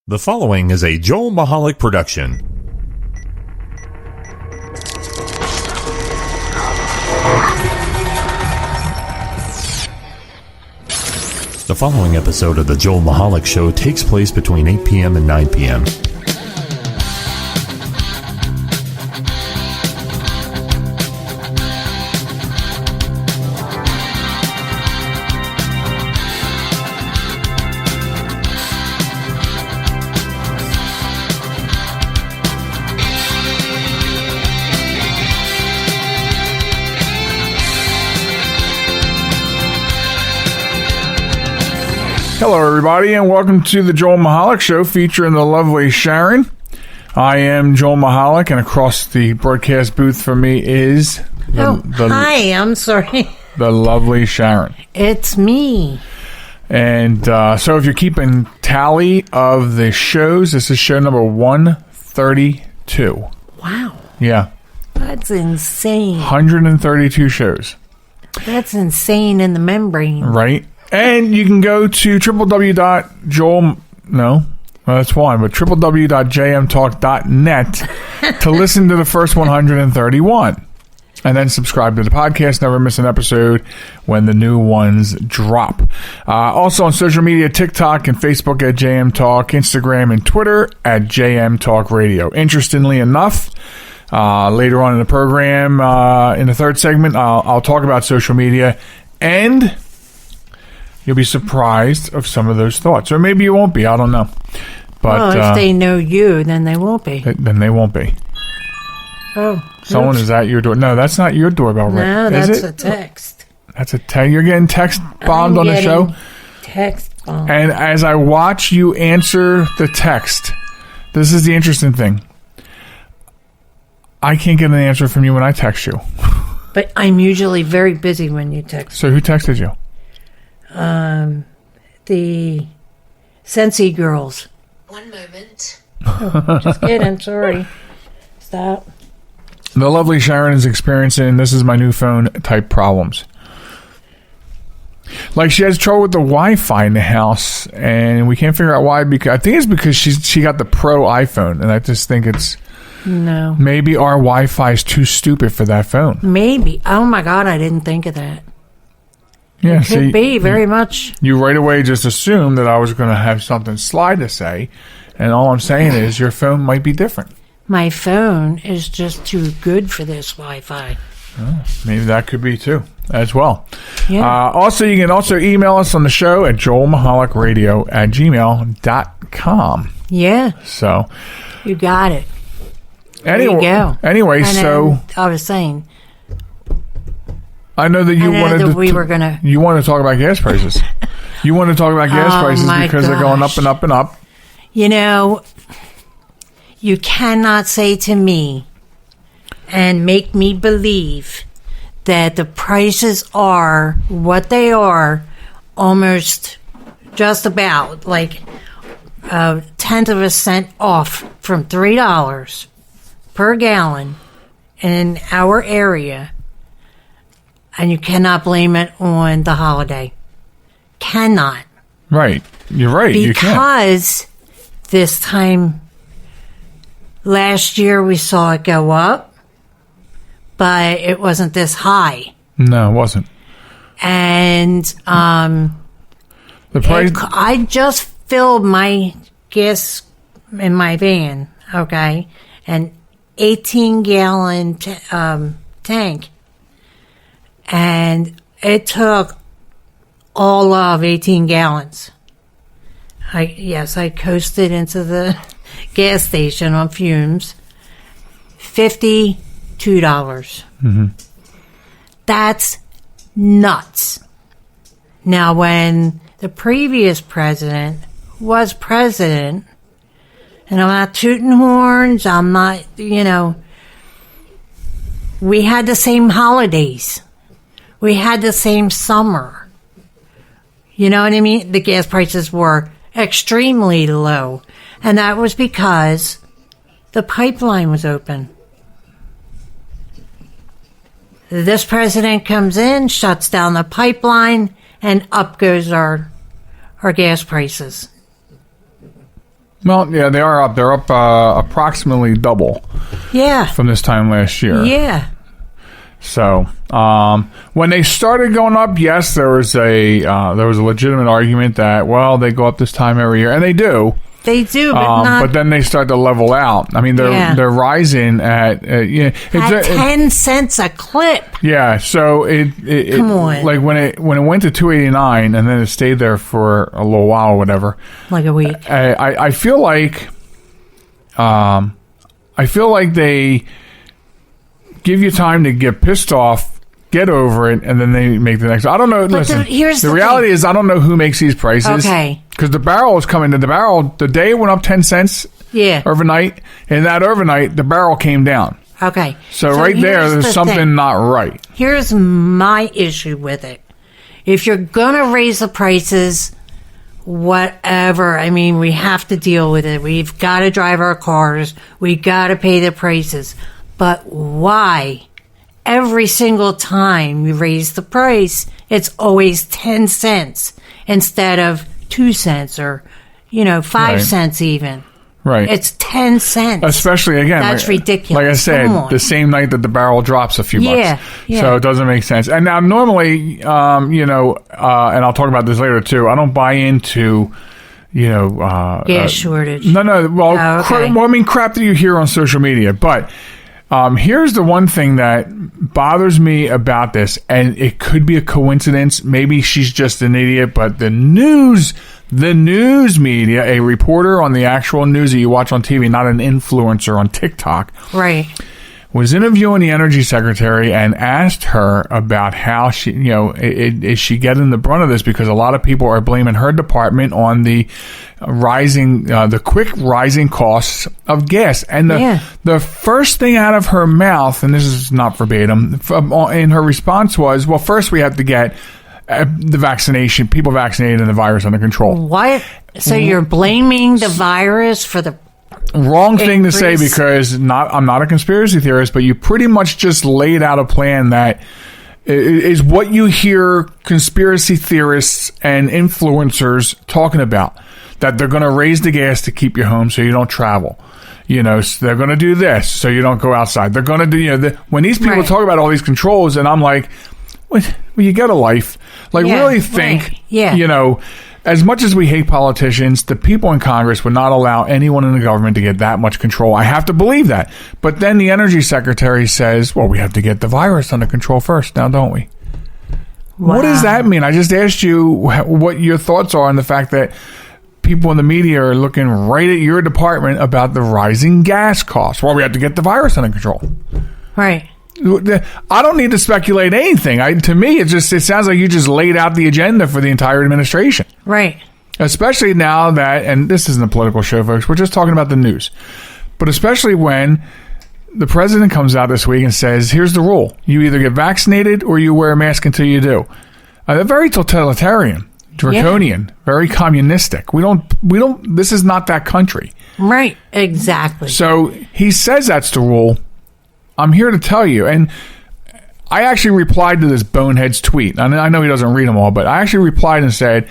The following is a Joel Michalec production. The following episode of the Joel Michalec Show takes place between 8 p.m. and 9 p.m. Hello, everybody, and welcome to the Joel Michalec Show featuring the lovely Sharon. I am Joel Michalec, and across the broadcast booth from me is hi, I'm sorry. The lovely Sharon. It's me. And so if you're keeping tally of the shows, this is show number 132. Wow. Yeah. That's insane. 132 shows. That's insane in the membrane. Right? And you can go to www.jmtalk.net to listen to the first 131. And then subscribe to the podcast. Never miss an episode when the new ones drop. Also on social media, TikTok and Facebook at JM Talk, Instagram and Twitter at JM Talk Radio. Interestingly enough, later on in the program, in the third segment, I'll talk about social media, and you'll be surprised of some of those thoughts. Or maybe you won't be. I don't know. But if they know you, then they won't be. Then they won't be. Oh. Someone is at your door. No, that's not your doorbell, right? No, that's a text. That's a text. You're getting text bombed on the show? Text bombed. And as I watch you answer the text, this is the interesting thing. I can't get an answer from you when I text you. But I'm usually very busy when you text. So who texted you? The Sensi girls. 1 moment. Oh, just kidding. Sorry. Stop. The lovely Sharon is experiencing, this is my new phone, type problems. Like, she has trouble with the Wi-Fi in the house, and we can't figure out why. Because I think it's because she got the Pro iPhone, and I just think it's... No. Maybe our Wi-Fi is too stupid for that phone. Maybe. Oh, my God, I didn't think of that. Yeah, it could be very much. You right away just assumed that I was going to have something sly to say, and all I'm saying is your phone might be different. My phone is just too good for this Wi-Fi. Oh, maybe that could be too, as well. Yeah. Also, you can also email us on the show at joelmichalecradio@gmail.com. Yeah. So. You got it. Anyway, there you go. Anyway, so. I was saying. I know that you wanted you want to talk about gas prices. You want to talk about gas prices because they're going up and up and up. You know, you cannot say to me and make me believe that the prices are what they are, almost just about like a tenth of a cent off from $3 per gallon in our area. And you cannot blame it on the holiday. Cannot. Right. You're right. Because this time last year we saw it go up, but it wasn't this high. No, it wasn't. And the price. I just filled my gas in my van, okay, an 18-gallon tank. And it took all of 18 gallons. I coasted into the gas station on fumes. $52. Mm-hmm. That's nuts. Now, when the previous president was president, and I'm not tooting horns, I'm not, we had the same holidays. We had the same summer. You know what I mean? The gas prices were extremely low. And that was because the pipeline was open. This president comes in, shuts down the pipeline, and up goes our gas prices. Well, yeah, they are up. They're up approximately double from this time last year. Yeah. So, when they started going up, yes, there was a legitimate argument that, well, they go up this time every year, and they do. They do, but not. But then they start to level out. I mean, they're rising at at 10 cents a clip. Yeah, so it Come on. like when it went to $2.89 and then it stayed there for a little while or whatever. Like a week. I feel like they give you time to get pissed off, get over it, and then they make the next. I don't know. But listen, here's the the reality thing. is I don't know who makes these prices. Okay. Because the barrel is coming to the barrel. The day it went up 10 cents overnight, and that overnight, the barrel came down. Okay. So right there, there's something not right. Here's my issue with it. If you're going to raise the prices, whatever, I mean, we have to deal with it. We've got to drive our cars. We got to pay the prices. But why? Every single time you raise the price, it's always 10 cents instead of 2 cents or, 5 cents even. Right. It's 10 cents. Especially, again, that's ridiculous. Like I said, the same night that the barrel drops a few bucks. Yeah. So it doesn't make sense. And now normally, and I'll talk about this later too, I don't buy into, gas shortage. No. Well, okay. Crap that you hear on social media. But here's the one thing that bothers me about this, and it could be a coincidence. Maybe she's just an idiot, but the news media, a reporter on the actual news that you watch on TV, not an influencer on TikTok, right, was interviewing the energy secretary and asked her about how she, is she getting the brunt of this, because a lot of people are blaming her department on the quick rising costs of gas. And the first thing out of her mouth, and this is not verbatim, in her response was, well, first we have to get the people vaccinated and the virus under control. What? So you're blaming the virus for the wrong thing to say, because I'm not a conspiracy theorist, but you pretty much just laid out a plan that is what you hear conspiracy theorists and influencers talking about, that they're going to raise the gas to keep you home so you don't travel. So they're going to do this so you don't go outside. They're going to do, when these people talk about all these controls, and I'm like, well, you get a life. Like, really think, as much as we hate politicians, the people in Congress would not allow anyone in the government to get that much control. I have to believe that. But then the energy secretary says, well, we have to get the virus under control first now, don't we? Wow. What does that mean? I just asked you what your thoughts are on the fact that people in the media are looking right at your department about the rising gas costs. Well, we have to get the virus under control. Right. I don't need to speculate anything. To me, it sounds like you just laid out the agenda for the entire administration. Right. Especially now that, and this isn't a political show, folks, we're just talking about the news. But especially when the president comes out this week and says, here's the rule. You either get vaccinated or you wear a mask until you do. They're very totalitarian, draconian, very communistic. We don't, this is not that country. Right. Exactly. So he says that's the rule. I'm here to tell you, and I actually replied to this bonehead's tweet. I know he doesn't read them all, but I actually replied and said,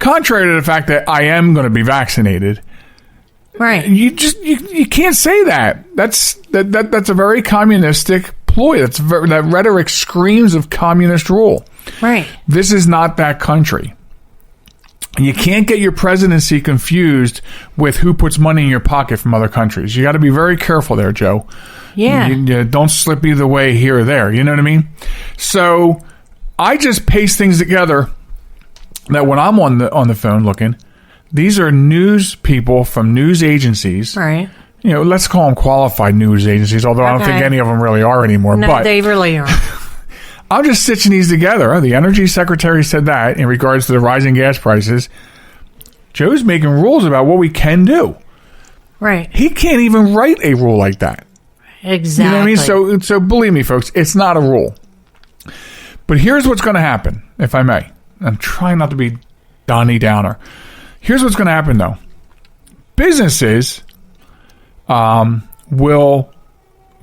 contrary to the fact that I am going to be vaccinated, right? You can't say that. That's a very communistic ploy. That rhetoric screams of communist rule. Right. This is not that country. You can't get your presidency confused with who puts money in your pocket from other countries. You got to be very careful there, Joe. Yeah. You don't slip either way here or there. You know what I mean? So I just paste things together that when I'm on the phone looking, these are news people from news agencies. Right. Let's call them qualified news agencies, although I don't think any of them really are anymore. No, but they really aren't. I'm just stitching these together. The energy secretary said that in regards to the rising gas prices. Joe's making rules about what we can do. Right. He can't even write a rule like that. Exactly. You know what I mean? So believe me, folks, it's not a rule. But here's what's going to happen, if I may. I'm trying not to be Donnie Downer. Here's what's going to happen, though. Businesses will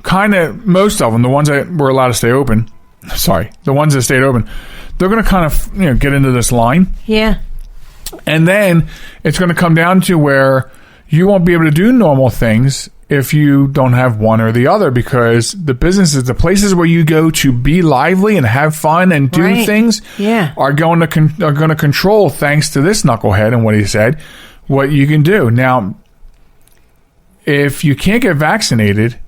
kind of, most of them, the ones that were allowed to stay open, the ones that stayed open, they're going to kind of get into this line. Yeah. And then it's going to come down to where you won't be able to do normal things if you don't have one or the other, because the businesses, the places where you go to be lively and have fun and do things are going to control, thanks to this knucklehead and what he said, what you can do. Now, if you can't get vaccinated,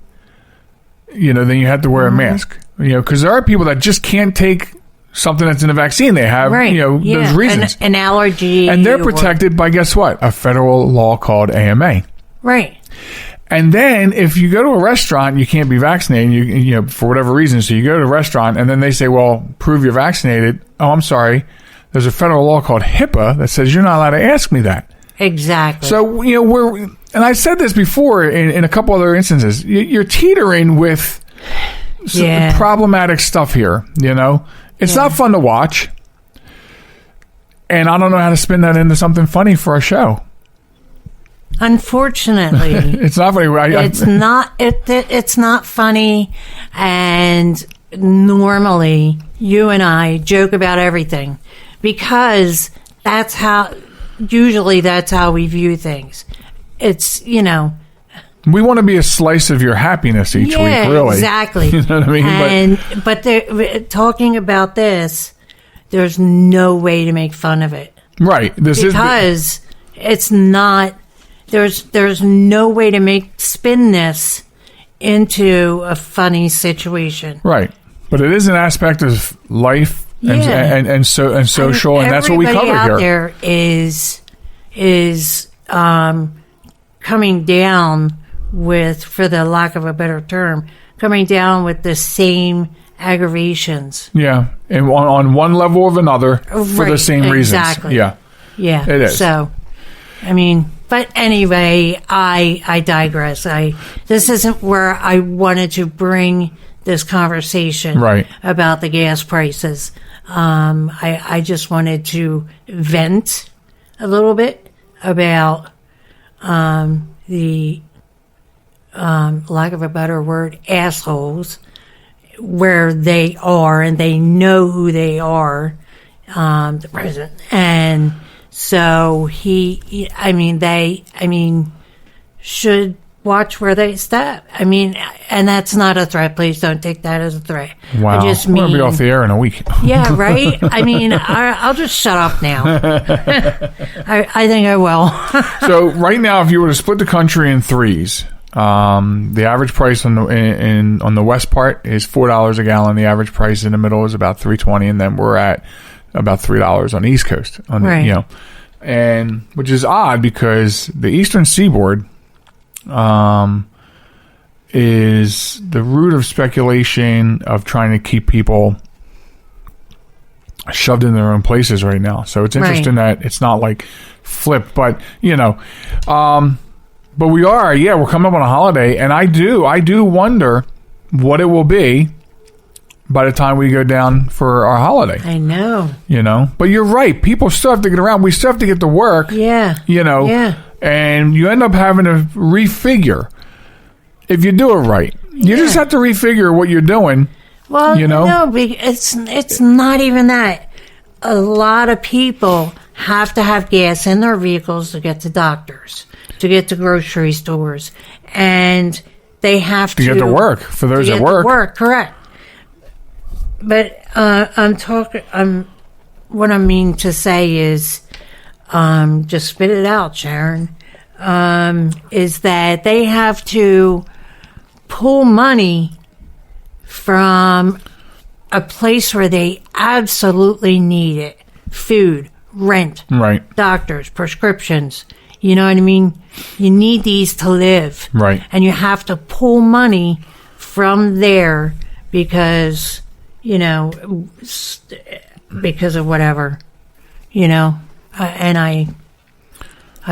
then you have to wear a mask, because there are people that just can't take something that's in a vaccine. They have, those reasons. An allergy. And they're protected by, guess what? A federal law called AMA. Right. And then if you go to a restaurant, you can't be vaccinated, you for whatever reason. So you go to a restaurant and then they say, well, prove you're vaccinated. Oh, I'm sorry. There's a federal law called HIPAA that says you're not allowed to ask me that. Exactly. So, and I said this before in a couple other instances, you're teetering with some problematic stuff here, It's not fun to watch. And I don't know how to spin that into something funny for our show. Unfortunately, it's not funny. It's not funny, and normally you and I joke about everything because that's how we view things. It's we want to be a slice of your happiness each week, really. Exactly. You know what I mean? But talking about this, there's no way to make fun of it, right? Because it's not. There's no way to spin this into a funny situation. Right. But it is an aspect of life and social, and that's what we cover here. Everybody out there is coming down with, for the lack of a better term, coming down with the same aggravations. Yeah. And on one level or another for the same reasons. Exactly. Yeah. Yeah. It is. So, but anyway, I digress. This isn't where I wanted to bring this conversation about the gas prices. I just wanted to vent a little bit about the lack of a better word, assholes, where they are, and they know who they are, the president. And so they should watch where they step. And that's not a threat. Please don't take that as a threat. Wow. I just mean, we're going to be off the air in a week. Yeah, right? I'll just shut up now. I think I will. So right now, if you were to split the country in threes, the average price on the west part is $4 a gallon. The average price in the middle is about $3.20, and then we're at about $3 on the East Coast. And which is odd because the Eastern Seaboard is the root of speculation of trying to keep people shoved in their own places right now. So it's interesting that it's not like flipped, but but we are, we're coming up on a holiday, and I do wonder what it will be by the time we go down for our holiday. I know. But you're right. People still have to get around. We still have to get to work. Yeah. Yeah. And you end up having to refigure if you do it right. You just have to refigure what you're doing. Well, no, it's not even that. A lot of people have to have gas in their vehicles to get to doctors, to get to grocery stores, and they have to get to work for those that work. Correct. But what I mean to say is, just spit it out, Sharon, is that they have to pull money from a place where they absolutely need it. Food, rent, doctors, prescriptions. You know what I mean? You need these to live. Right. And you have to pull money from there because of whatever, and I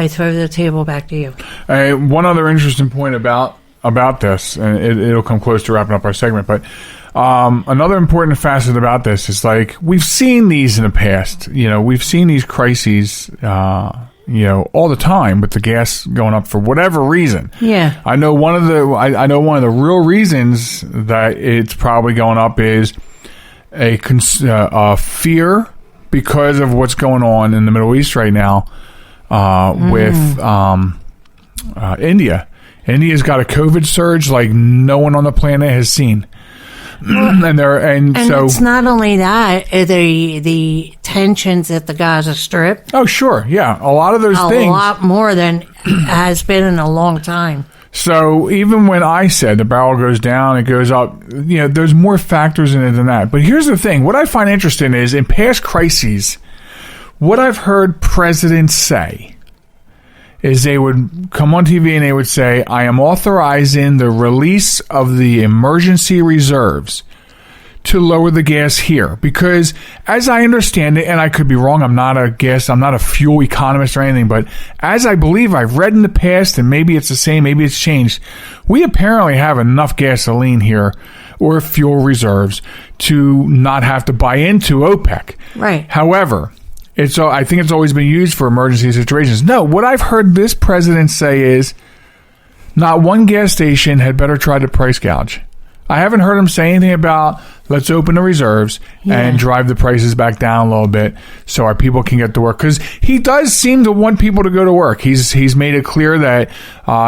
throw the table back to you. One other interesting point about this, and it'll come close to wrapping up our segment, but another important facet about this is, like, we've seen these in the past. We've seen these crises, all the time with the gas going up for whatever reason. Yeah. I know one of the real reasons that it's probably going up is a fear because of what's going on in the Middle East right now with India. India's got a COVID surge like no one on the planet has seen. And so it's not only that, the tensions at the Gaza Strip. Oh, sure. Yeah. A lot of those things. A lot more than has been in a long time. So even when I said the barrel goes down, it goes up, there's more factors in it than that. But here's the thing. What I find interesting is in past crises, what I've heard presidents say is they would come on TV and they would say, I am authorizing the release of the emergency reserves to lower the gas here. Because as I understand it, and I could be wrong, I'm not a fuel economist or anything, but as I believe I've read in the past, and maybe it's the same, maybe it's changed, we apparently have enough gasoline here or fuel reserves to not have to buy into OPEC. Right. However, I think it's always been used for emergency situations. No, what I've heard this president say is not one gas station had better try to price gouge. I haven't heard him say anything about let's open the reserves and drive the prices back down a little bit so our people can get to work. Because he does seem to want people to go to work. He's made it clear that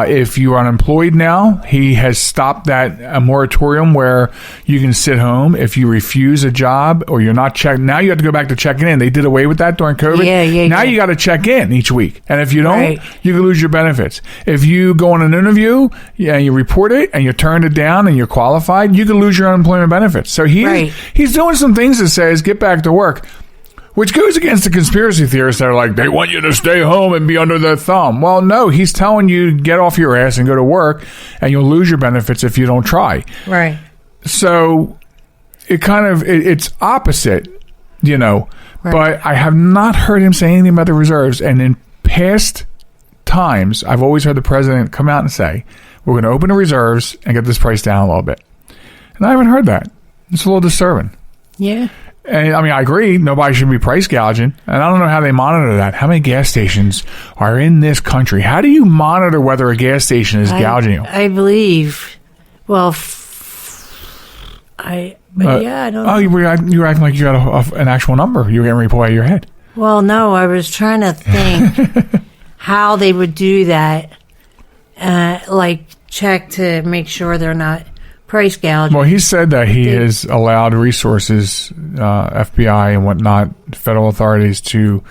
if you're unemployed now, he has stopped that moratorium where you can sit home. If you refuse a job or you're not checked, now you have to go back to checking in. They did away with that during COVID. Now you got to check in each week. And if you don't, you can lose your benefits. If you go on an interview and you report it and you turned it down and you're qualified, you can lose your unemployment benefits. So he's doing some things that says get back to work, which goes against the conspiracy theorists that are like, they want you to stay home and be under their thumb. Well, no, he's telling you get off your ass and go to work, and you'll lose your benefits if you don't try. Right. So it's opposite, Right. But I have not heard him say anything about the reserves. And in past times, I've always heard the president come out and say, we're going to open the reserves and get this price down a little bit. And I haven't heard that. It's a little disturbing. Yeah. And I agree. Nobody should be price gouging. And I don't know how they monitor that. How many gas stations are in this country? How do you monitor whether a gas station is gouging you? I believe. Well, I don't know. Oh, you were acting like you got an actual number. You were getting ready to pull out of your head. Well, no, I was trying to think how they would do that. Like check to make sure they're not price gouging. Well, he said that he has allowed resources, FBI and whatnot, federal authorities to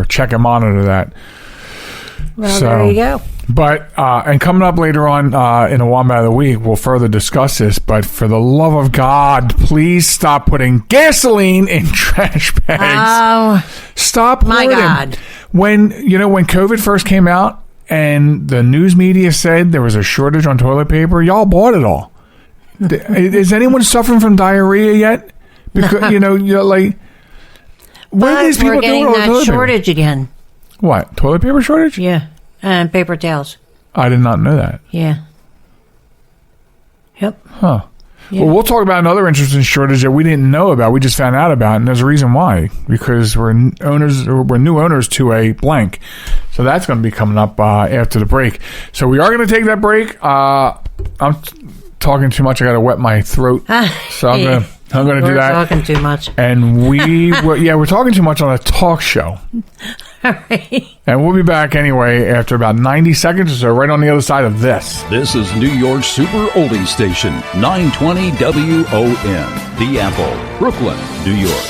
check and monitor that. Well, there you go. But, and coming up later on in the Wombat of the Week, we'll further discuss this, but for the love of God, please stop putting gasoline in trash bags. Oh, stop. My God. When COVID first came out, and the news media said there was a shortage on toilet paper, y'all bought it all. Is anyone suffering from diarrhea yet? Because you're like, what are these people doing? We're getting that shortage again. What, toilet paper shortage? Yeah, and paper towels. I did not know that. Yeah. Yep. Huh. Yeah. Well, we'll talk about another interesting shortage that we didn't know about. We just found out about, and there's a reason why. Because we're new owners to a blank. So that's going to be coming up after the break. So we are going to take that break. I'm talking too much. I got to wet my throat. So I'm going to do that. We're talking too much. And we're talking too much on a talk show. All right. And we'll be back anyway after about 90 seconds or so, right on the other side of this. This is New York's Super Oldie Station, 920 WON, The Apple, Brooklyn, New York.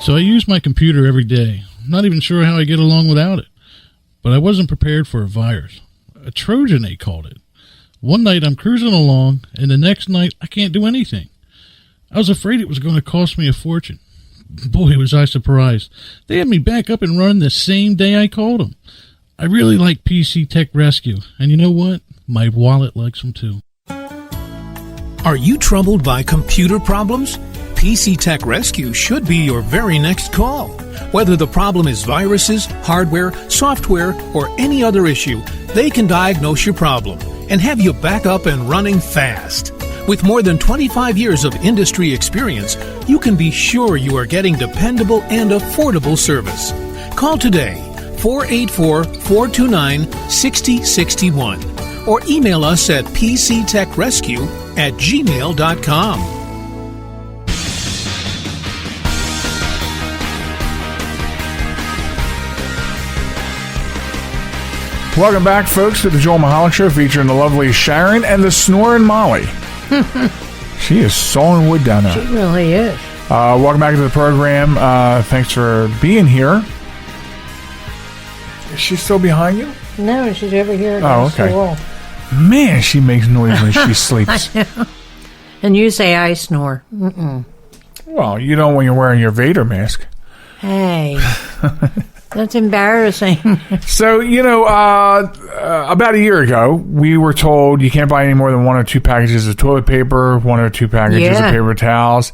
So I use my computer every day. I'm not even sure how I get along without it. But I wasn't prepared for a virus. A Trojan, they called it. One night I'm cruising along, and the next night I can't do anything. I was afraid it was going to cost me a fortune. Boy, was I surprised. They had me back up and running the same day I called them. I really like PC Tech Rescue, and you know what? My wallet likes them too. Are you troubled by computer problems? PC Tech Rescue should be your very next call. Whether the problem is viruses, hardware, software, or any other issue, they can diagnose your problem and have you back up and running fast. With more than 25 years of industry experience, you can be sure you are getting dependable and affordable service. Call today, 484-429-6061, or email us at pctechrescue@gmail.com. Welcome back, folks, to the Joel Michalec Show, featuring the lovely Sharon and the snoring Molly. She is sawing wood down there. She really is. Welcome back to the program. Thanks for being here. Is she still behind you? No, she's over here. Oh, okay. The wall. Man, she makes noise when she sleeps. And you say I snore. Mm-mm. Well, you don't when you're wearing your Vader mask. Hey. That's embarrassing. So, about a year ago, we were told you can't buy any more than 1 or 2 packages of toilet paper, 1 or 2 packages of paper towels.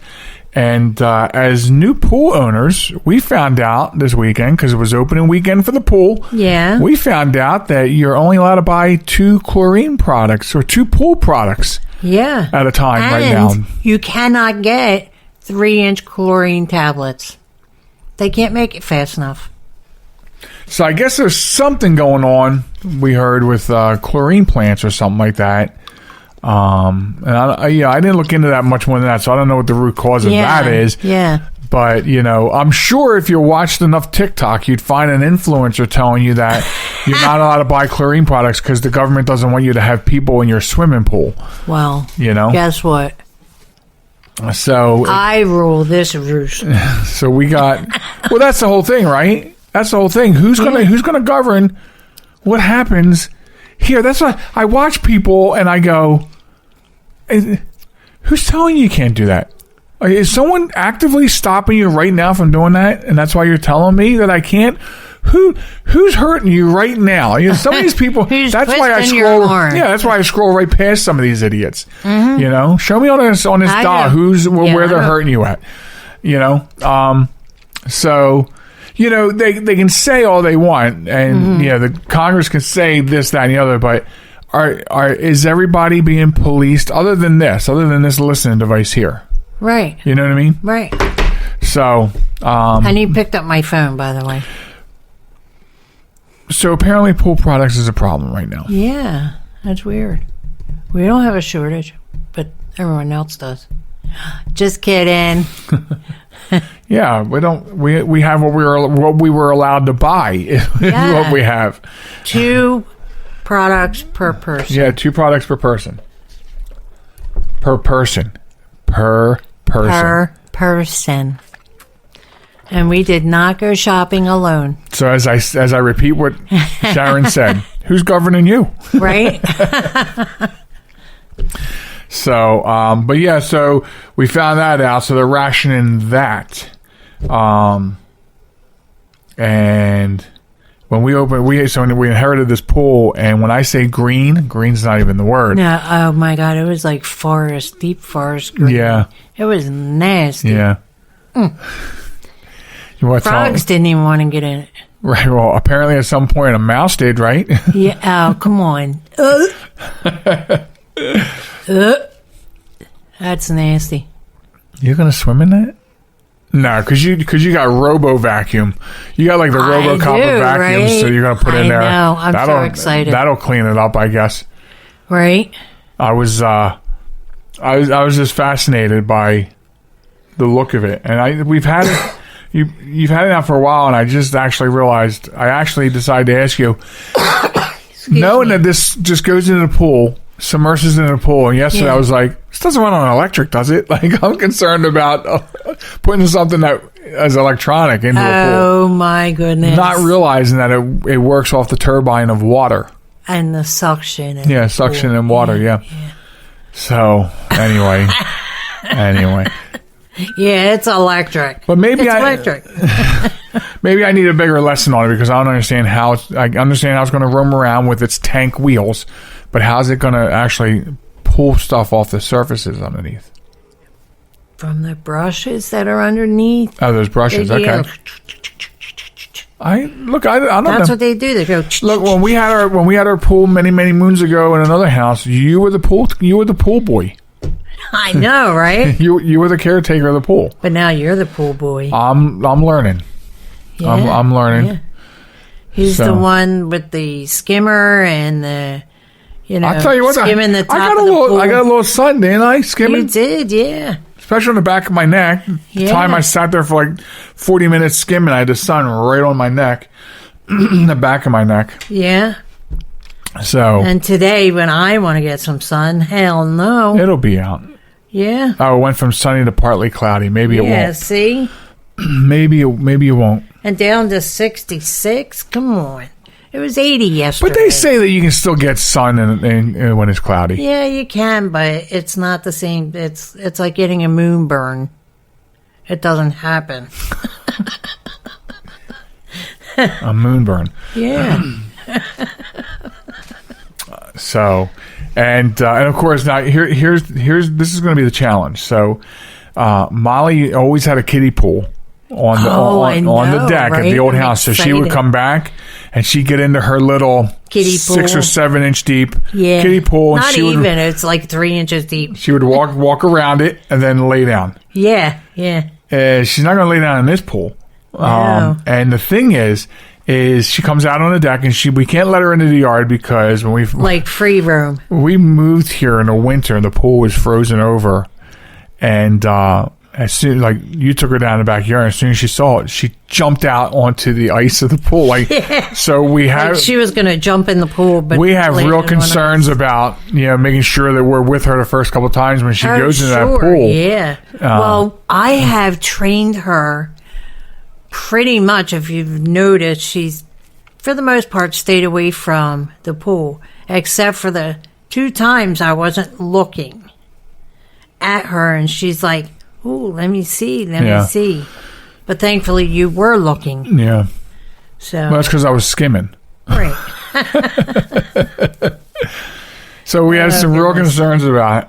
And as new pool owners, we found out this weekend, because it was opening weekend for the pool, we found out that you're only allowed to buy 2 chlorine products or 2 pool products at a time right now. You cannot get 3-inch chlorine tablets. They can't make it fast enough. So I guess there's something going on, we heard, with chlorine plants or something like that. And I didn't look into that much more than that, so I don't know what the root cause of that is. Yeah. But, I'm sure if you watched enough TikTok, you'd find an influencer telling you that you're not allowed to buy chlorine products because the government doesn't want you to have people in your swimming pool. Well, guess what? So I rule this roost. So we got... Well, that's the whole thing, right? That's the whole thing. Who's gonna govern what happens here? That's why I watch people and I go, who's telling you can't do that? Is someone actively stopping you right now from doing that? And that's why you're telling me that I can't? Who's hurting you right now? Some of these people. That's why I scroll. Yeah, that's why I scroll right past some of these idiots. Mm-hmm. Show me on this dot where they're hurting you at. So. They can say all they want, and the Congress can say this, that, and the other. But is everybody being policed other than this listening device here? Right. You know what I mean? Right. So. And he picked up my phone, by the way. So apparently, pool products is a problem right now. Yeah, that's weird. We don't have a shortage, but everyone else does. Just kidding. Yeah, we don't. We have what we were allowed to buy. Is what we have. 2 products per person. Yeah, 2 products per person. Per person. And we did not go shopping alone. So as I repeat what Sharon said, who's governing you? Right. So, so we found that out. So they're rationing that. And when we inherited this pool, and when I say green's not even the word. No, oh my God, it was like forest, deep forest green. Yeah. It was nasty. Yeah. Frogs didn't even want to get in it. Right. Well, apparently at some point a mouse did, right? Yeah. Oh, come on. That's nasty. You're gonna swim in that? No, because you got Robo Vacuum. You got like the RoboCop of vacuums, right? So you're gonna put in there. I know. I'm so excited. That'll clean it up, I guess. Right. I was just fascinated by the look of it, and we've had it. You've had it now for a while, and I just actually realized. I actually decided to ask you, knowing that this just goes into the pool. Submerses in the pool, and yesterday I was like, this doesn't run on electric, does it? Like, I'm concerned about putting something that is electronic into a pool. Oh my goodness. Not realizing that it works off the turbine of water. And the suction. Suction and water, yeah. So, anyway. Yeah, it's electric. But maybe it's electric. Maybe I need a bigger lesson on it, because I don't understand how I understand how it's going to roam around with its tank wheels. But how's it going to actually pull stuff off the surfaces underneath? From the brushes that are underneath. Oh, those brushes. Okay. I don't know. That's what they do. They go. Look, when we had our pool many moons ago in another house, you were the pool boy. I know, right? you were the caretaker of the pool. But now you're the pool boy. I'm learning. Yeah, I'm learning. Yeah. He's the one with the skimmer and the. I'll tell you what, skimming the top of the pool. I got a little sun, didn't I? Skimming. You did, yeah. Especially on the back of my neck. The time I sat there for like 40 minutes skimming, I had the sun right on my neck, the back of my neck. Yeah. So And today, when I want to get some sun, hell no. it'll be out. Yeah. Oh, it went from sunny to partly cloudy. Maybe it Yeah, won't. see? Maybe it won't. And down to 66? Come on. It was 80 yesterday. But they say that you can still get sun when it's cloudy. Yeah, you can, but it's not the same. It's like getting a moonburn. It doesn't happen. A moonburn. Yeah. So, and of course now here's this is going to be the challenge. So, Molly always had a kiddie pool on the deck at the old house. So she would come back and she'd get into her little Kiddie 6 pool. or 7 inch deep Yeah. kiddie pool. And Not she even. would, It's like 3 inches deep. she would walk around it and then lay down. Yeah, yeah. She's not going to lay down in this pool. No. And the thing is she comes out on the deck and we can't let her into the yard because when Like free room. we moved here in the winter and the pool was frozen over, and as soon like you took her down the backyard, as soon as she saw it, she jumped out onto the ice of the pool. So we have Like she was going to jump in the pool, but we have landed real on us. concerns about making sure that we're with her the first couple of times when she goes into that pool. Yeah. Well, I have trained her pretty much. If you've noticed, she's for the most part stayed away from the pool, except for the 2 times I wasn't looking at her, and she's like, "Ooh, let me see, let Yeah. me see." But thankfully, you were looking. Yeah, So well, that's because I was skimming. right. So we had some real goodness. concerns about it.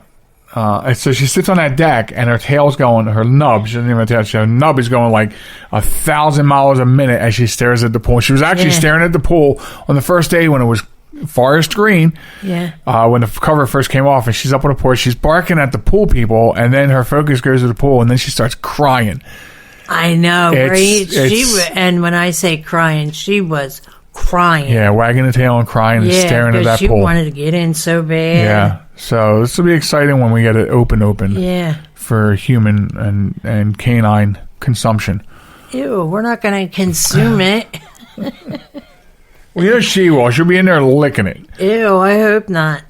And so she sits on that deck, and her tail's going, her nub, she doesn't even attach, her nub is going like 1,000 miles a minute as she stares at the pool. She was actually Yeah. staring at the pool on the first day when it was forest green, Yeah. when the cover first came off, and she's up on the porch, she's barking at the pool people, and then her focus goes to the pool, and then she starts crying. I know, It's- right? it's- And when I say crying, she was crying. Yeah, wagging the tail and crying and staring at 'cause that she pool. wanted to get in so bad. Yeah. So this will be exciting when we get it open Yeah. for human and canine consumption. Ew, we're not going to consume it. Well, she will. She'll be in there licking it. Ew, I hope not.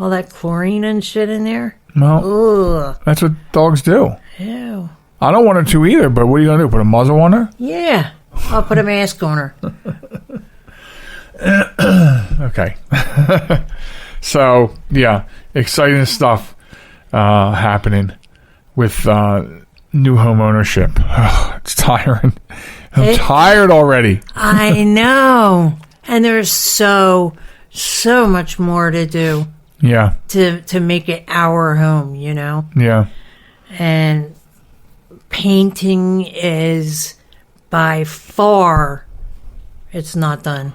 All that chlorine and shit in there. Well, Ugh. that's what dogs do. Ew. I don't want her to either, but what are you going to do? Put a muzzle on her? Yeah. I'll put a mask on her. Okay. So, yeah, exciting stuff happening with new home ownership. It's tiring. I'm tired already. I know. And there's so much more to do Yeah, to make it our home, you know? yeah. And painting is by far, it's not done.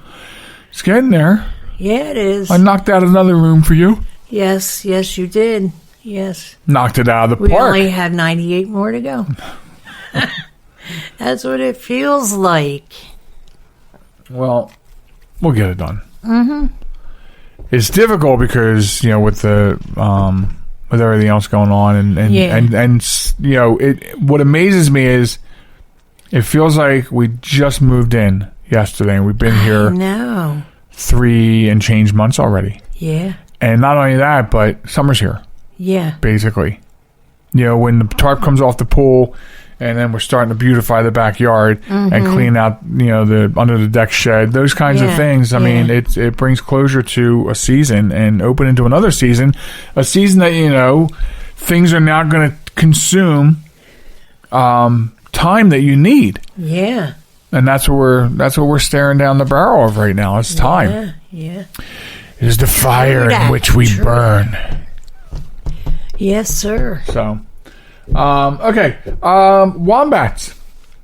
It's getting there. Yeah, it is. I knocked out another room for you. Yes, you did. Yes. Knocked it out of the We park. only have 98 more to go. That's what it feels like. Well, we'll get it done. Mm-hmm. It's difficult because with the with everything else going on, and Yeah. what amazes me is it feels like we just moved in yesterday, and we've been here No. 3 and change months already. Yeah. And not only that, but summer's here Yeah. basically. When the tarp comes off the pool. And then we're starting to beautify the backyard and clean out, the under the deck shed. Those kinds of Yeah, things. I mean, it brings closure to a season and open into another season. A season that things are now going to consume time that you need, Yeah. and that's what we're staring down the barrel of right now. It's time. Yeah. Yeah. It is the fire in that. which we True. burn. Yes, sir. So. Okay. Wombats.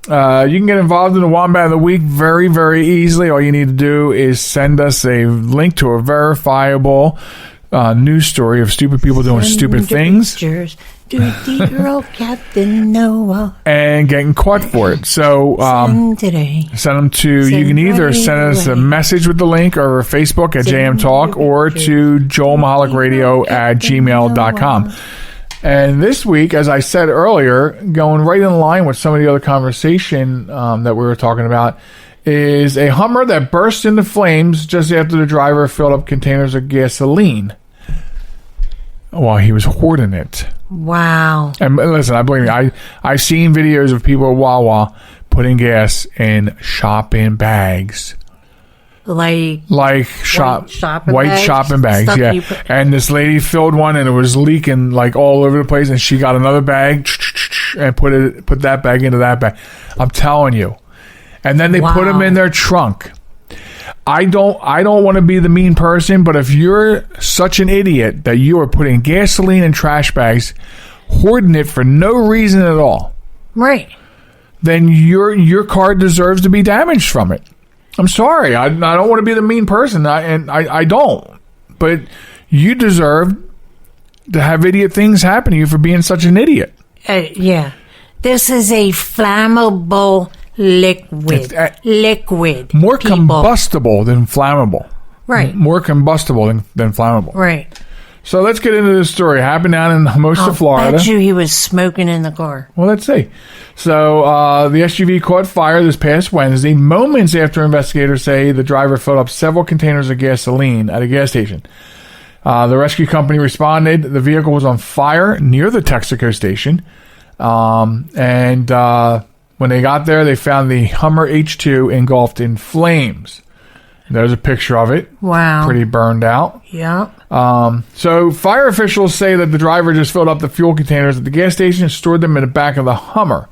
You can get involved in the Wombat of the Week very, very easily. All you need to do is send us a link to a verifiable news story of stupid people doing stupid things Pictures. Do the Earl Captain Noah. and getting caught for it. So Send today. send them to, you can either send us a message with the link over Facebook at JM Talk or to joelmahalicradio@gmail.com. And this week, as I said earlier, going right in line with some of the other conversation that we were talking about, is a Hummer that burst into flames just after the driver filled up containers of gasoline while he was hoarding it. Wow. And listen, I believe me, I've seen videos of people at Wawa putting gas in shopping bags. Like white shopping bags, Stuff yeah. you put- And this lady filled one, and it was leaking like all over the place. And she got another bag and put that bag into that bag. I'm telling you. And then they put them in their trunk. I don't want to be the mean person, but if you're such an idiot that you are putting gasoline in trash bags, hoarding it for no reason at all, right, then your car deserves to be damaged from it. I'm sorry. I don't want to be the mean person, I don't. But you deserve to have idiot things happen to you for being such an idiot. Yeah. This is a flammable liquid. Liquid. More people. combustible than flammable. Right. More combustible than flammable. Right. So let's get into this story. It happened down in most of Florida. I bet you he was smoking in the car. Well, let's see. So the SUV caught fire this past Wednesday, moments after investigators say the driver filled up several containers of gasoline at a gas station. The rescue company responded. The vehicle was on fire near the Texaco station. And when they got there, they found the Hummer H2 engulfed in flames. There's a picture of it. Wow. Pretty burned out. Yeah. So fire officials say that the driver just filled up the fuel containers at the gas station and stored them in the back of the Hummer.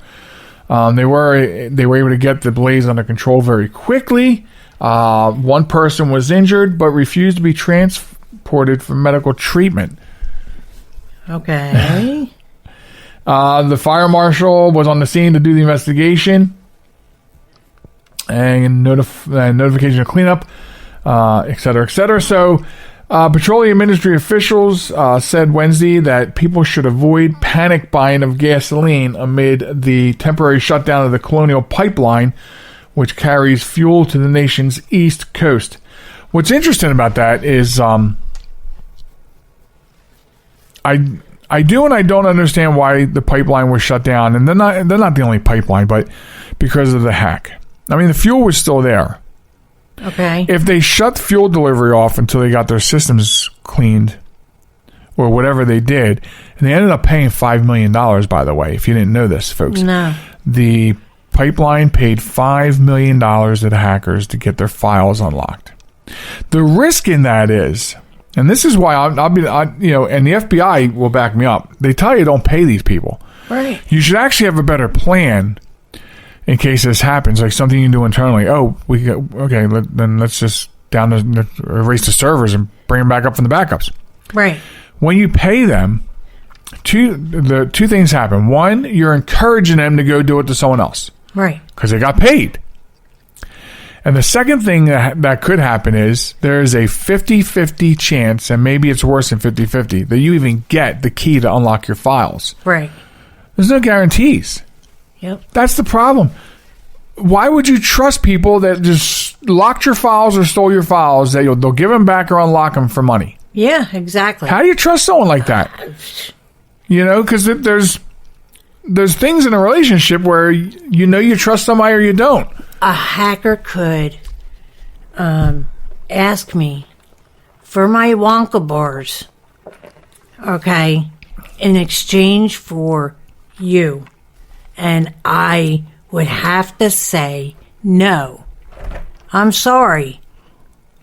They were able to get the blaze under control very quickly. One person was injured but refused to be transported for medical treatment. Okay. The fire marshal was on the scene to do the investigation and notification of cleanup, et cetera, et cetera. So petroleum industry officials said Wednesday that people should avoid panic buying of gasoline amid the temporary shutdown of the Colonial Pipeline, which carries fuel to the nation's east coast. What's interesting about that is I do and I don't understand why the pipeline was shut down, and they're not the only pipeline, but because of the hack. I mean, the fuel was still there. Okay. If they shut fuel delivery off until they got their systems cleaned or whatever they did, and they ended up paying $5 million, by the way, if you didn't know this, folks. No. The pipeline paid $5 million to the hackers to get their files unlocked. The risk in that is, and this is why and the FBI will back me up. They tell you don't pay these people. Right. You should actually have a better plan in case this happens, like something you can do internally. Then let's just erase the servers and bring them back up from the backups. Right. When you pay them, two things happen. One, you're encouraging them to go do it to someone else. Right. Because they got paid. And the second thing that could happen is there's a 50-50 chance, and maybe it's worse than 50-50, that you even get the key to unlock your files. Right. There's no guarantees. Yep. That's the problem. Why would you trust people that just locked your files or stole your files, that they'll give them back or unlock them for money? Yeah, exactly. How do you trust someone like that? Because there's things in a relationship where you trust somebody or you don't. A hacker could ask me for my Wonka bars, okay, in exchange for you. And I would have to say, no, I'm sorry.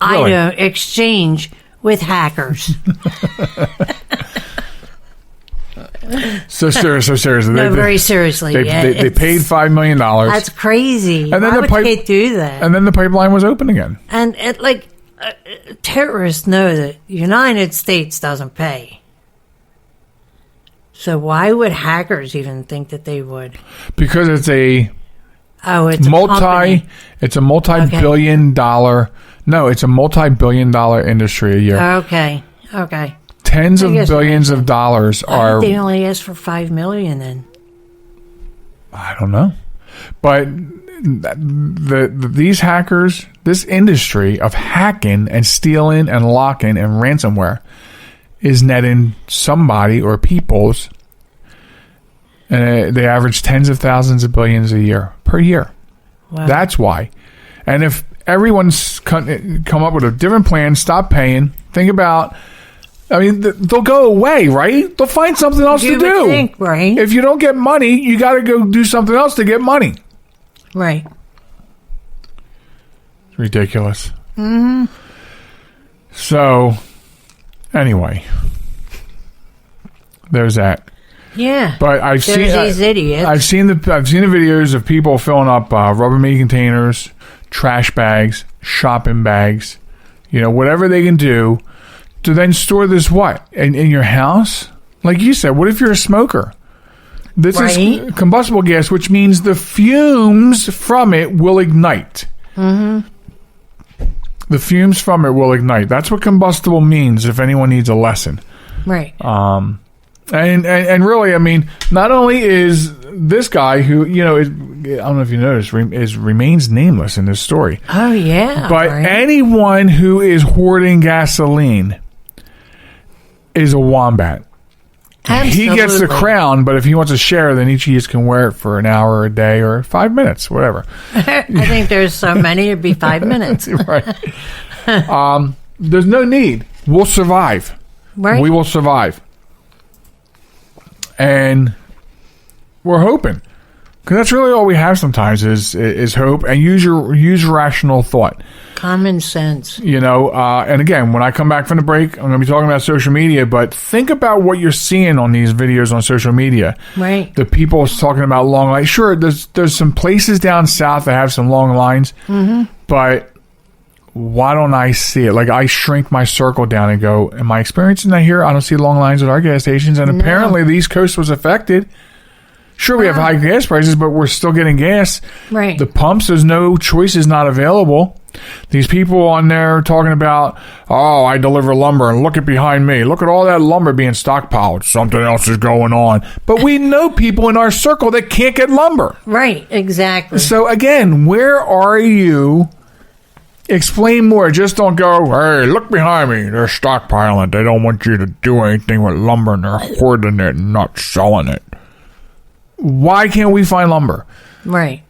Really? I don't exchange with hackers. So seriously. No, very seriously. They paid $5 million. That's crazy. And then Why would they do that? And then the pipeline was open again. And terrorists know that the United States doesn't pay. So why would hackers even think that they would? Because it's a company. It's a multi-billion dollar. No, it's a multi-billion dollar industry a year. Okay. Tens of billions of dollars are. They only asked for $5 million then. I don't know, but these hackers, this industry of hacking and stealing and locking and ransomware, is netting somebody or people's. And they average tens of thousands of billions a year per year. Wow. That's why. And if everyone's come up with a different plan, stop paying, think about, I mean, they'll go away, right? They'll find something else to do. Think, right? If you don't get money, you got to go do something else to get money. Right. It's ridiculous. Mm-hmm. So, anyway, there's that. Yeah. But I've seen these idiots. I've seen the videos of people filling up Rubbermaid containers, trash bags, shopping bags, whatever they can do to then store this in your house. Like you said, what if you're a smoker? This is combustible gas, which means the fumes from it will ignite. Mm-hmm. The fumes from it will ignite. That's what combustible means. If anyone needs a lesson, right? And really, I mean, not only is this guy who, I don't know if you noticed, remains nameless in this story. Oh, yeah. But anyone who is hoarding gasoline is a wombat. Absolutely. He gets the crown, but if he wants to share, then each of you can wear it for an hour, a day, or 5 minutes, whatever. I think there's so many, it'd be 5 minutes. Right. There's no need. We'll survive. Right. We will survive. And we're hoping, because that's really all we have sometimes is hope, and use rational thought, common sense. And again, when I come back from the break, I'm going to be talking about social media. But think about what you're seeing on these videos on social media. Right. The people talking about long lines. Sure, there's some places down south that have some long lines, but why don't I see it? Like, I shrink my circle down and go, am I experiencing that here? I don't see long lines at our gas stations. And apparently the East Coast was affected. Sure, we have high gas prices, but we're still getting gas. Right. The pumps, there's no choices not available. These people on there talking about, oh, I deliver lumber, and look at behind me. Look at all that lumber being stockpiled. Something else is going on. But we know people in our circle that can't get lumber. Right, exactly. So, again, where are you? Explain more. Just don't go, hey, look behind me. They're stockpiling. They don't want you to do anything with lumber, and they're hoarding it and not selling it. Why can't we find lumber? Right.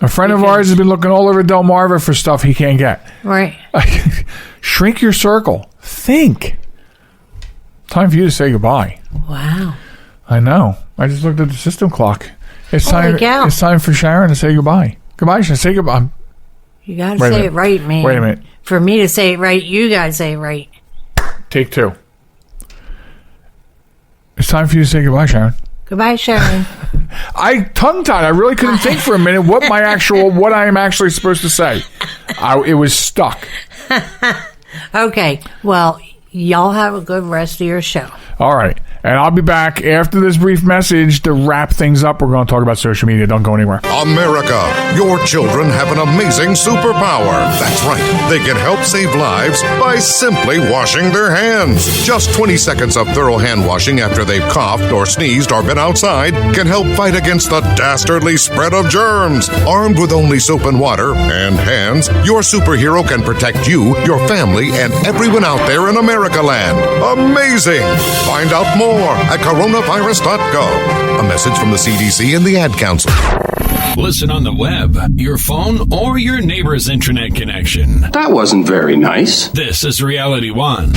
A friend of ours has been looking all over Delmarva for stuff he can't get. Right. Shrink your circle. Think. Time for you to say goodbye. Wow. I know. I just looked at the system clock. It's time for Sharon to say goodbye. Goodbye, Sharon. Say goodbye. You got to say it right, man. Wait a minute. For me to say it right, you got to say it right. Take two. It's time for you to say goodbye, Sharon. Goodbye, Sharon. I tongue-tied. I really couldn't think for a minute what I am actually supposed to say. It was stuck. Okay. Well, y'all have a good rest of your show. All right. And I'll be back after this brief message to wrap things up. We're going to talk about social media. Don't go anywhere. America, your children have an amazing superpower. That's right. They can help save lives by simply washing their hands. Just 20 seconds of thorough hand washing after they've coughed or sneezed or been outside can help fight against the dastardly spread of germs. Armed with only soap and water and hands, your superhero can protect you, your family, and everyone out there in America land. Amazing! Find out more at coronavirus.gov. A message from the CDC and the Ad Council. Listen on the web, your phone, or your neighbor's internet connection. That wasn't very nice. This is Reality One.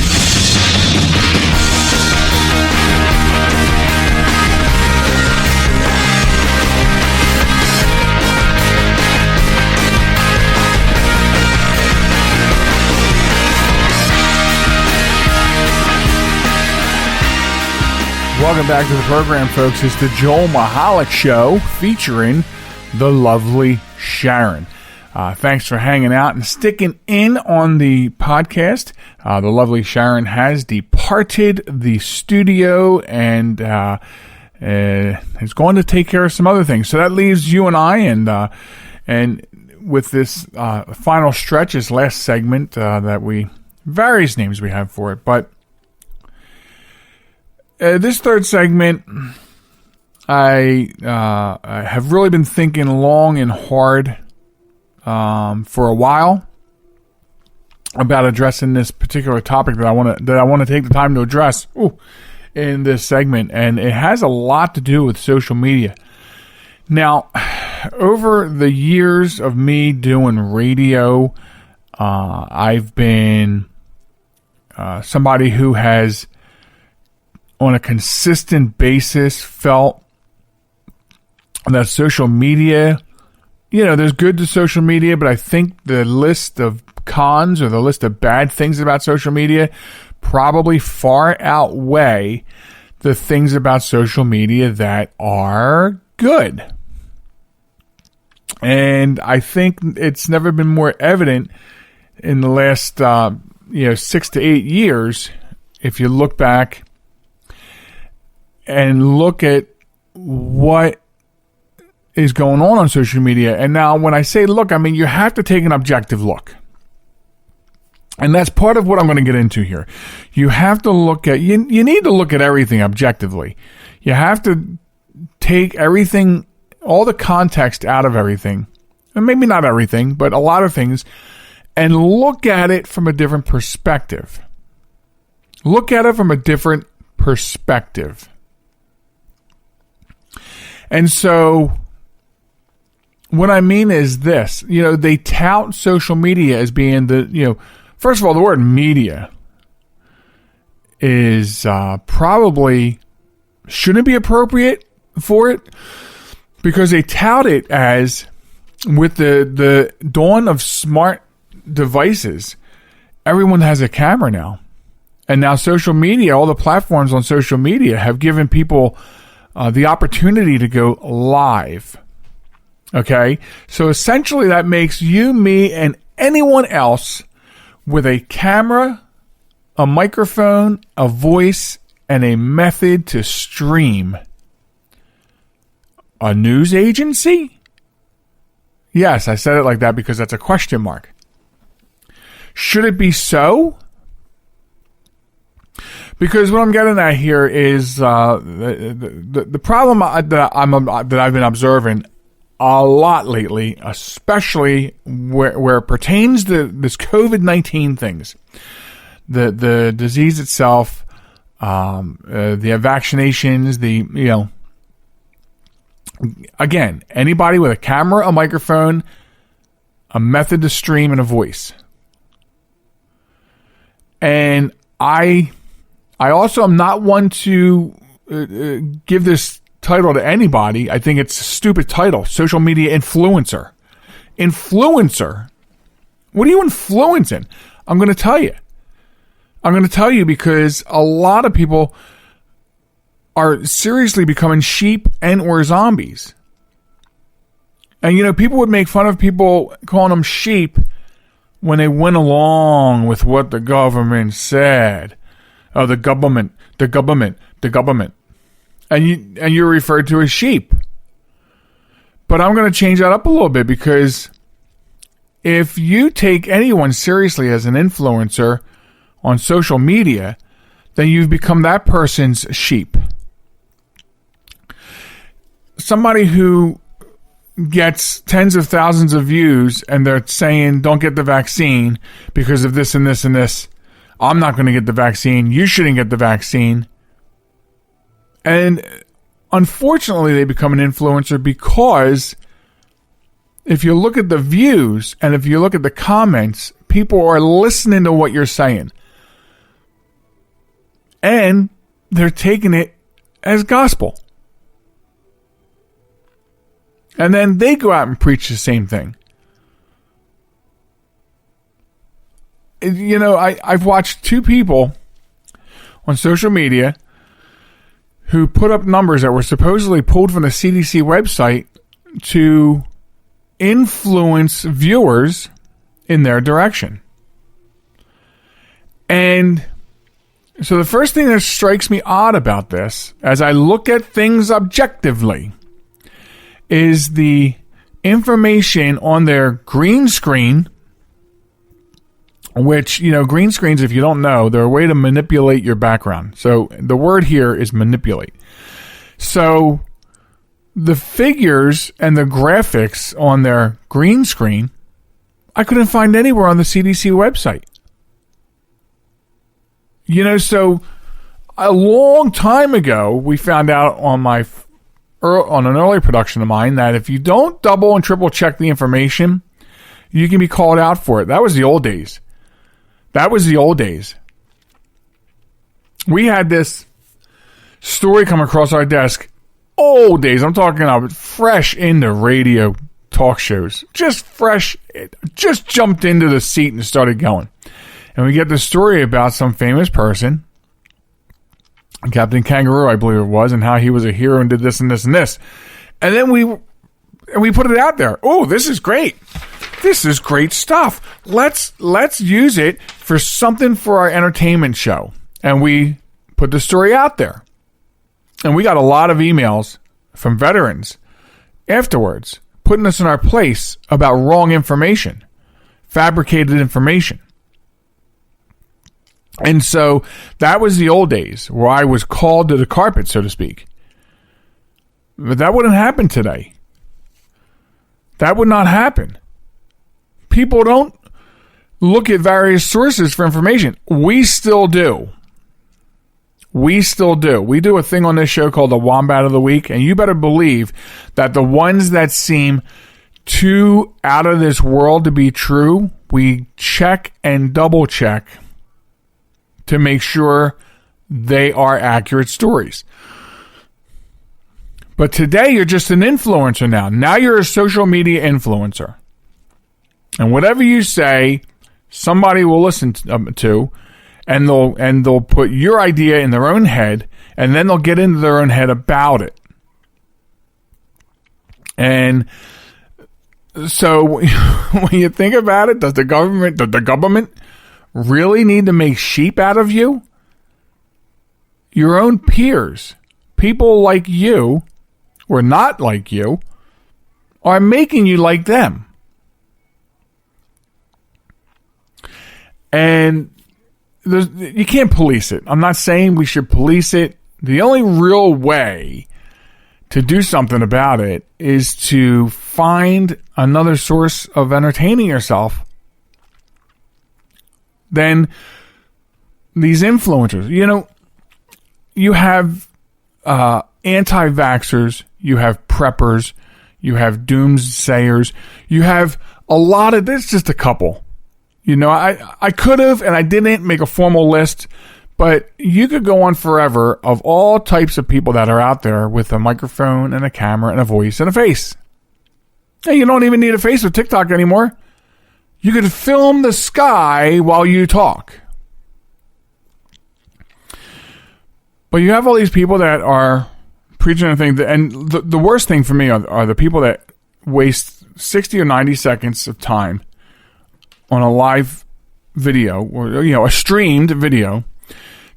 Welcome back to the program, folks. It's the Joel Michalec Show featuring the lovely Sharon. Thanks for hanging out and sticking in on the podcast. The lovely Sharon has departed the studio and is going to take care of some other things. So that leaves you and I, and with this final stretch, this last segment various names we have for it, but this third segment, I have really been thinking long and hard for a while about addressing this particular topic that I want to take the time to address in this segment, and it has a lot to do with social media. Now, over the years of me doing radio, I've been somebody who has, on a consistent basis, felt that social media, there's good to social media, but I think the list of cons or the list of bad things about social media probably far outweigh the things about social media that are good. And I think it's never been more evident in the last 6 to 8 years, if you look back and look at what is going on social media. And now when I say look, I mean you have to take an objective look. And that's part of what I'm going to get into here. You have to look at, you need to look at everything objectively. You have to take everything, all the context out of everything, and maybe not everything, but a lot of things, and look at it from a different perspective. Look at it from a different perspective. And so what I mean is this, they tout social media as being first of all, the word media is probably shouldn't be appropriate for it, because they tout it as, with the dawn of smart devices, everyone has a camera now. And now social media, all the platforms on social media have given people the opportunity to go live. Okay? So essentially that makes you, me, and anyone else with a camera, a microphone, a voice, and a method to stream. A news agency? Yes, I said it like that because that's a question mark. Should it be so? Because what I'm getting at here is the problem that I've been observing a lot lately, especially where it pertains to this COVID-19 things, the disease itself, the vaccinations, again, anybody with a camera, a microphone, a method to stream, and a voice. And I also am not one to give this title to anybody. I think it's a stupid title. Social media influencer. Influencer? What are you influencing? I'm going to tell you. I'm going to tell you because a lot of people are seriously becoming sheep and or zombies. And, people would make fun of people calling them sheep when they went along with what the government said. Oh, the government. And you're referred to as sheep. But I'm going to change that up a little bit, because if you take anyone seriously as an influencer on social media, then you've become that person's sheep. Somebody who gets tens of thousands of views and they're saying, don't get the vaccine because of this and this and this. I'm not going to get the vaccine. You shouldn't get the vaccine. And unfortunately, they become an influencer because if you look at the views and if you look at the comments, people are listening to what you're saying. And they're taking it as gospel. And then they go out and preach the same thing. I've watched two people on social media who put up numbers that were supposedly pulled from the CDC website to influence viewers in their direction. And so the first thing that strikes me odd about this, as I look at things objectively, is the information on their green screen, which, green screens, if you don't know, they're a way to manipulate your background. So the word here is manipulate. So the figures and the graphics on their green screen, I couldn't find anywhere on the CDC website. So a long time ago, we found out on my on an early production of mine that if you don't double and triple check the information, you can be called out for it. That was the old days. We had this story come across our desk. Old days. I'm talking about fresh into radio talk shows. Just fresh. Just jumped into the seat and started going. And we get the story about some famous person, Captain Kangaroo, I believe it was, and how he was a hero and did this and this and this. And then we put it out there. Oh, this is great. This is great stuff. Let's use it for something for our entertainment show. And we put the story out there. And we got a lot of emails from veterans afterwards, putting us in our place about wrong information, fabricated information. And so that was the old days where I was called to the carpet, so to speak. But that wouldn't happen today. That would not happen. People don't look at various sources for information. We still do. We do a thing on this show called the Wombat of the Week, and you better believe that the ones that seem too out of this world to be true, we check and double check to make sure they are accurate stories. But today you're just an influencer now. Now you're a social media influencer. And whatever you say, somebody will listen to, and they'll put your idea in their own head, and then they'll get into their own head about it. And so when you think about it, does the government really need to make sheep out of you? Your own peers, people like you, or not like you, are making you like them. And you can't police it. I'm not saying we should police it. The only real way to do something about it is to find another source of entertaining yourself than these influencers. You know, you have anti-vaxxers, you have preppers, you have doomsayers, you have a lot of, there's just a couple. You know, I could have, and I didn't make a formal list, but you could go on forever of all types of people that are out there with a microphone and a camera and a voice and a face. Hey, you don't even need a face with TikTok anymore. You could film the sky while you talk. But you have all these people that are preaching a thing, and the worst thing for me are the people that waste 60 or 90 seconds of time on a live video, or a streamed video,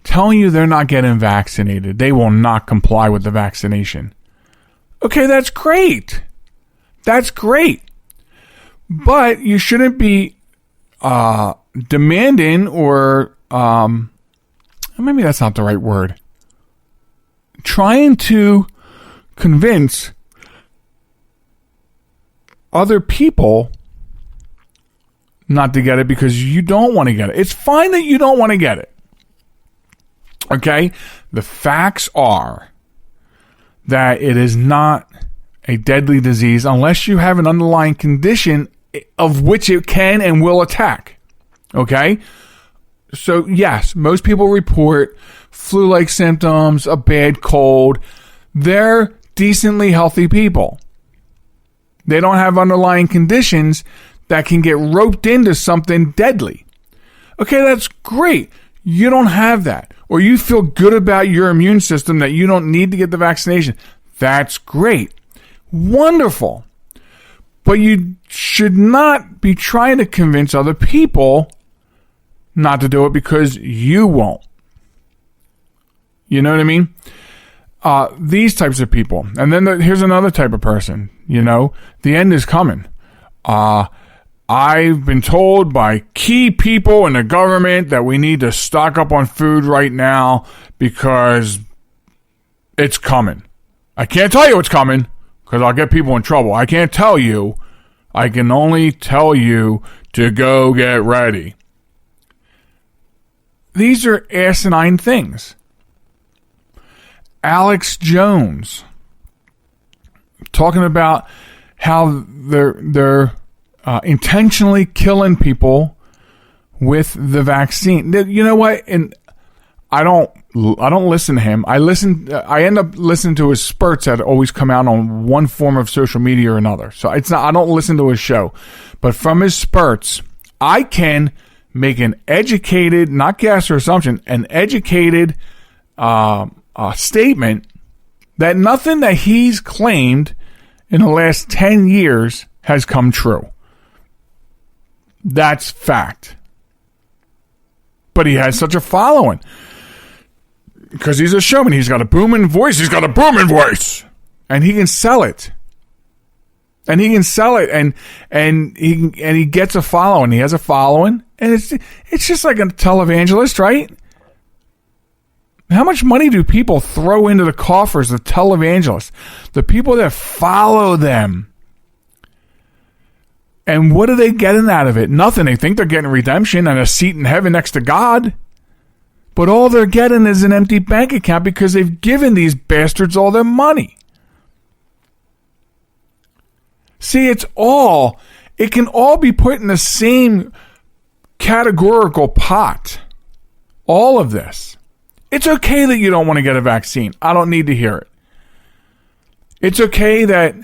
telling you they're not getting vaccinated. They will not comply with the vaccination. Okay, that's great. That's great. But you shouldn't be demanding or maybe that's not the right word. Trying to convince other people not to get it because you don't want to get it. It's fine that you don't want to get it. Okay? The facts are that it is not a deadly disease unless you have an underlying condition of which it can and will attack. Okay? So, yes, most people report flu-like symptoms, a bad cold. They're decently healthy people. They don't have underlying conditions that can get roped into something deadly. Okay, that's great. You don't have that. Or you feel good about your immune system that you don't need to get the vaccination. That's great. Wonderful. But you should not be trying to convince other people not to do it because you won't. You know what I mean? These types of people. And then here's another type of person. The end is coming. I've been told by key people in the government that we need to stock up on food right now because it's coming. I can't tell you it's coming because I'll get people in trouble. I can't tell you. I can only tell you to go get ready. These are asinine things. Alex Jones talking about how they're intentionally killing people with the vaccine. You know what? And I don't listen to him. I end up listening to his spurts that always come out on one form of social media or another. So I don't listen to his show, but from his spurts, I can make an educated, not guess or assumption, an educated statement that nothing that he's claimed in the last 10 years has come true. That's fact. But he has such a following because he's a showman. He's got a booming voice. And he can sell it. And he gets a following. He has a following, and it's just like a televangelist, right? How much money do people throw into the coffers of televangelists? The people that follow them. And what are they getting out of it? Nothing. They think they're getting redemption and a seat in heaven next to God. But all they're getting is an empty bank account because they've given these bastards all their money. See, it can all be put in the same categorical pot. All of this. It's okay that you don't want to get a vaccine. I don't need to hear it. It's okay that,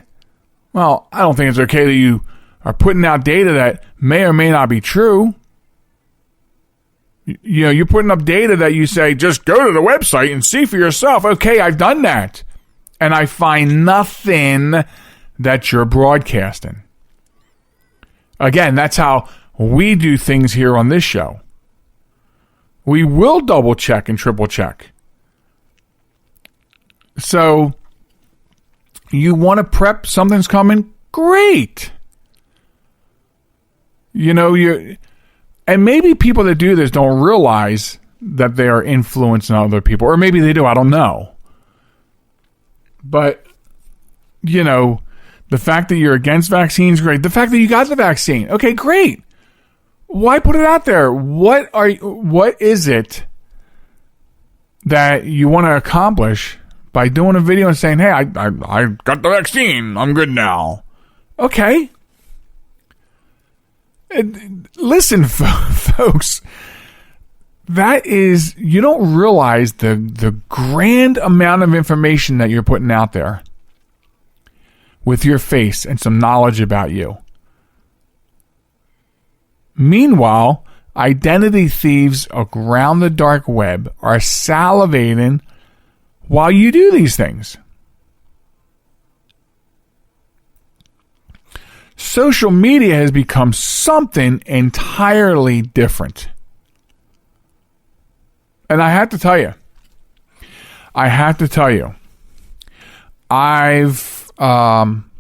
I don't think it's okay that you are putting out data that may or may not be true. You're putting up data that you say, just go to the website and see for yourself. Okay, I've done that. And I find nothing that you're broadcasting. Again, that's how we do things here on this show. We will double check and triple check. So, you want to prep something's coming? Great. And maybe people that do this don't realize that they are influencing other people. Or maybe they do, I don't know. But, the fact that you're against vaccines, great. The fact that you got the vaccine, okay, great. Why put it out there? What is it that you want to accomplish by doing a video and saying, hey, I got the vaccine, I'm good now? Okay. Listen, folks, you don't realize the grand amount of information that you're putting out there with your face and some knowledge about you. Meanwhile, identity thieves around the dark web are salivating while you do these things. Social media has become something entirely different. And I have to tell you, I've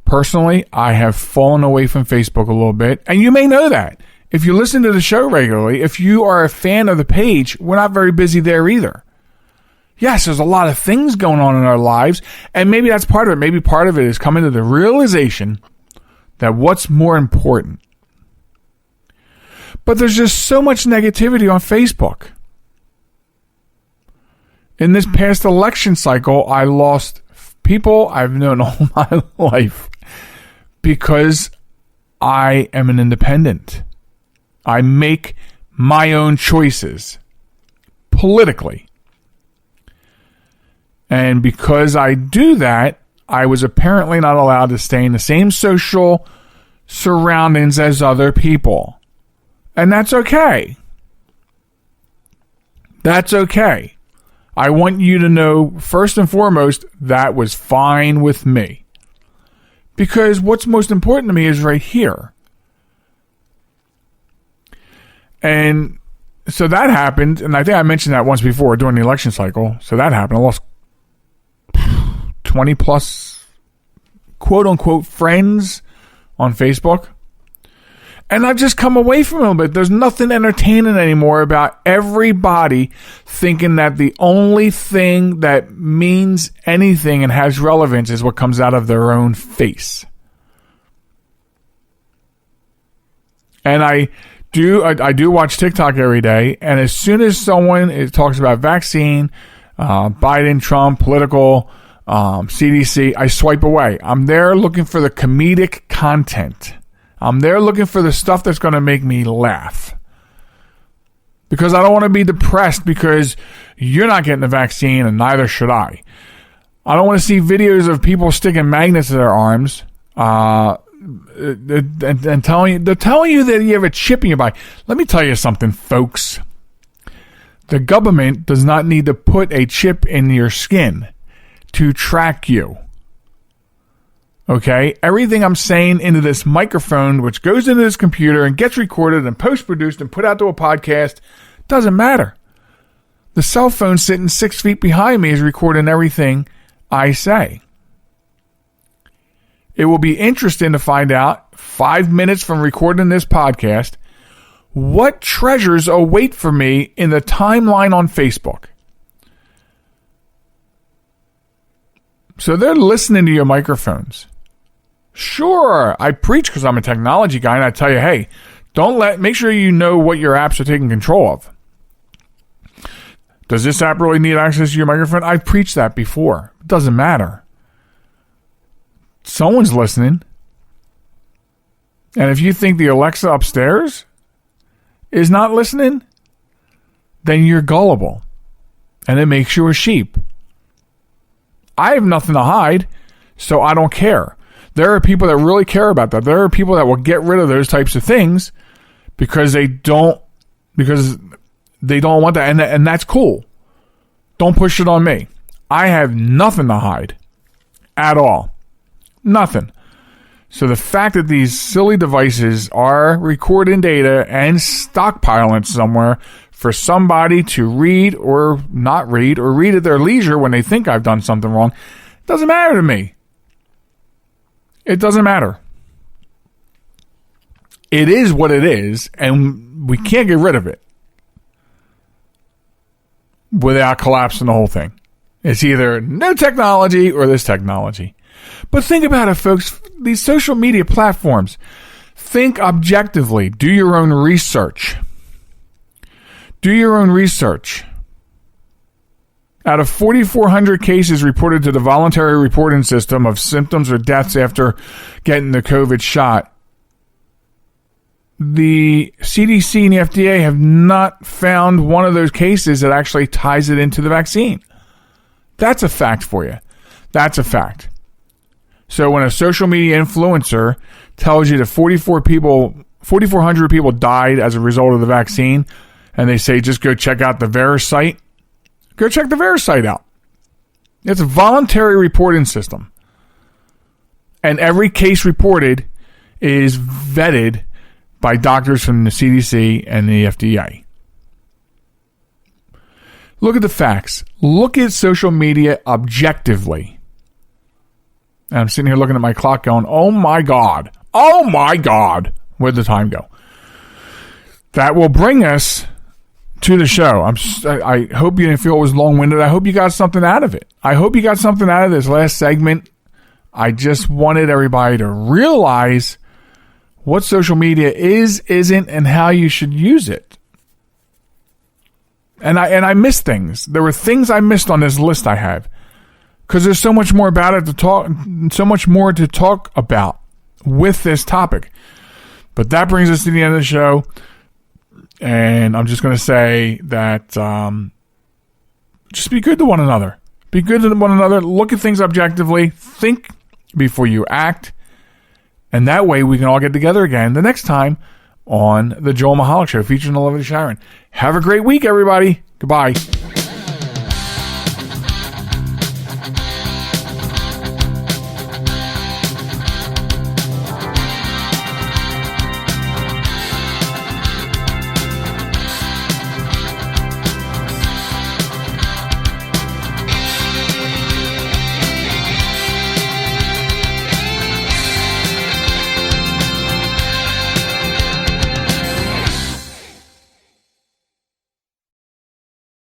personally, I have fallen away from Facebook a little bit. And you may know that. If you listen to the show regularly, if you are a fan of the page, we're not very busy there either. Yes, there's a lot of things going on in our lives, and maybe that's part of it. Maybe part of it is coming to the realization that what's more important. But there's just so much negativity on Facebook. In this past election cycle, I lost people I've known all my life because I am an independent. I make my own choices politically. And because I do that, I was apparently not allowed to stay in the same social surroundings as other people. And that's okay. That's okay. I want you to know, first and foremost, that was fine with me. Because what's most important to me is right here. And so that happened, and I think I mentioned that once before during the election cycle. So that happened. I lost 20 plus quote-unquote friends on Facebook. And I've just come away from them, but there's nothing entertaining anymore about everybody thinking that the only thing that means anything and has relevance is what comes out of their own face. And I do watch TikTok every day, and as soon as someone talks about vaccine, Biden, Trump, political, CDC, I swipe away. I'm there looking for the comedic content. I'm there looking for the stuff that's going to make me laugh. Because I don't want to be depressed because you're not getting the vaccine and neither should I. I don't want to see videos of people sticking magnets to their arms and telling you that you have a chip in your body. Let me tell you something, folks. The government does not need to put a chip in your skin to track you. Okay? Everything I'm saying into this microphone, which goes into this computer and gets recorded and post-produced and put out to a podcast, doesn't matter. The cell phone sitting 6 feet behind me is recording everything I say. It will be interesting to find out, 5 minutes from recording this podcast, what treasures await for me in the timeline on Facebook. So they're listening to your microphones. Sure, I preach because I'm a technology guy, and I tell you, hey, make sure you know what your apps are taking control of. Does this app really need access to your microphone? I've preached that before. It doesn't matter. Someone's listening. And if you think the Alexa upstairs is not listening, then you're gullible. And it makes you a sheep. I have nothing to hide, so I don't care. There are people that really care about that. There are people that will get rid of those types of things because they don't want that, and that's cool. Don't push it on me. I have nothing to hide at all. Nothing. So the fact that these silly devices are recording data and stockpiling somewhere for somebody to read or not read or read at their leisure when they think I've done something wrong, doesn't matter to me. It doesn't matter. It is what it is, and we can't get rid of it without collapsing the whole thing. It's either no technology or this technology. But think about it, folks. These social media platforms, think objectively. Do your own research. Do your own research. Out of 4,400 cases reported to the voluntary reporting system of symptoms or deaths after getting the COVID shot, the CDC and the FDA have not found one of those cases that actually ties it into the vaccine. That's a fact for you. That's a fact. So when a social media influencer tells you that 4,400 people died as a result of the vaccine, and they say just go check out the VAERS site, go check the VAERS site out. It's a voluntary reporting system. And every case reported is vetted by doctors from the CDC and the FDA. Look at the facts. Look at social media objectively. And I'm sitting here looking at my clock going, oh my God. Oh my God. Where'd the time go? That will bring us to the show. I hope you didn't feel it was long-winded. I hope you got something out of it. I hope you got something out of this last segment. I just wanted everybody to realize what social media is, isn't, and how you should use it. And I missed things. There were things I missed on this list I have. Because there's so much more about it to talk, so much more to talk about with this topic. But that brings us to the end of the show. And I'm just going to say that just be good to one another. Be good to one another. Look at things objectively. Think before you act. And that way we can all get together again the next time on the Joel Michalec Show featuring the lovely Sharon. Have a great week, everybody. Goodbye.